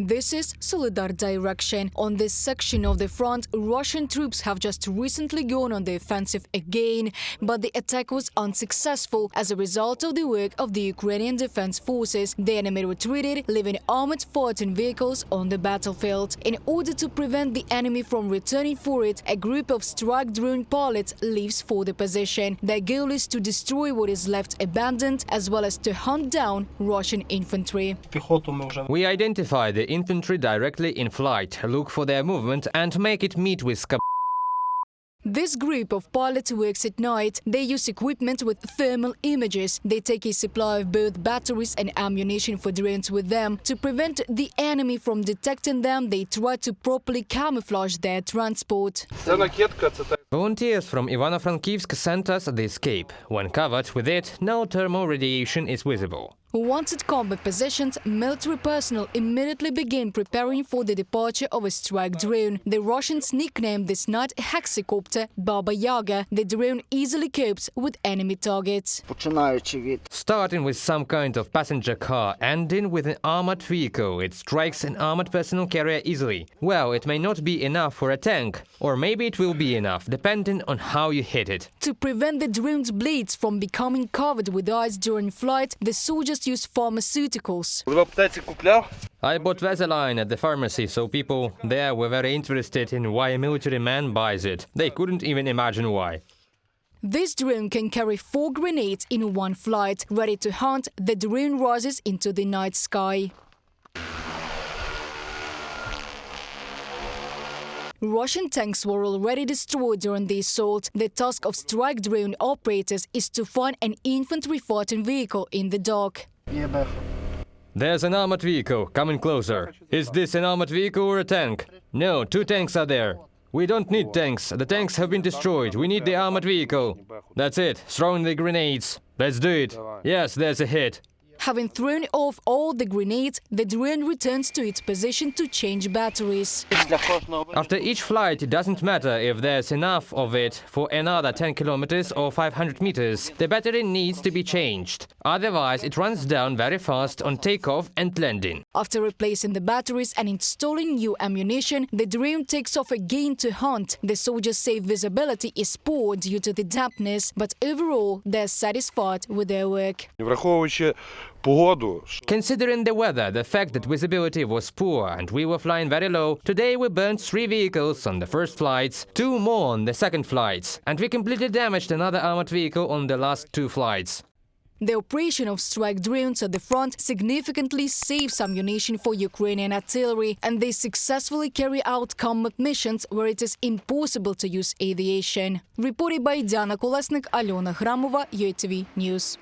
This is Solidar direction. On this section of the front, Russian troops have just recently gone on the offensive again, but the attack was unsuccessful. As a result of the work of the Ukrainian defense forces, the enemy retreated, leaving armored fighting vehicles on the battlefield. In order to prevent the enemy from returning for it, a group of strike drone pilots leaves for the position. Their goal is to destroy what is left abandoned, as well as to hunt down Russian infantry. We identify the infantry directly in flight, look for their movement and make it meet with This group of pilots works at night. They use equipment with thermal images. They take a supply of both batteries and ammunition for drones with them. To prevent the enemy from detecting them, they try to properly camouflage their transport. Volunteers from Ivano-Frankivsk sent us the escape. When covered with it, no thermal radiation is visible. Once at combat positions, military personnel immediately begin preparing for the departure of a strike drone. The Russians nicknamed this night hexacopter Baba Yaga. The drone easily copes with enemy targets. Starting with some kind of passenger car, ending with an armored vehicle, it strikes an armored personnel carrier easily. Well, it may not be enough for a tank, or maybe it will be enough, depending on how you hit it. To prevent the drone's blades from becoming covered with ice during flight, the soldiers use pharmaceuticals. I bought Vaseline at the pharmacy, so people there were very interested in why a military man buys it. They couldn't even imagine why. This drone can carry 4 grenades in one flight. Ready to hunt, the drone rises into the night sky. Russian tanks were already destroyed during the assault. The task of strike drone operators is to find an infantry fighting vehicle in the dark. There's an armored vehicle coming closer. Is this an armored vehicle or a tank? No, 2 tanks are there. We don't need tanks. The tanks have been destroyed. We need the armored vehicle. That's it. Throwing the grenades. Let's do it. Yes, there's a hit. Having thrown off all the grenades, the drone returns to its position to change batteries. After each flight, it doesn't matter if there's enough of it for another 10 kilometers or 500 meters. The battery needs to be changed. Otherwise, it runs down very fast on takeoff and landing. After replacing the batteries and installing new ammunition, the drone takes off again to hunt. The soldiers say visibility is poor due to the dampness, but overall, they're satisfied with their work. Considering the weather, the fact that visibility was poor and we were flying very low, today we burned 3 vehicles on the first flights, 2 more on the second flights, and we completely damaged another armored vehicle on the last 2 flights. The operation of strike drones at the front significantly saves ammunition for Ukrainian artillery, and they successfully carry out combat missions where it is impossible to use aviation. Reported by Diana Kolesnik, Alona Gramova, UATV News.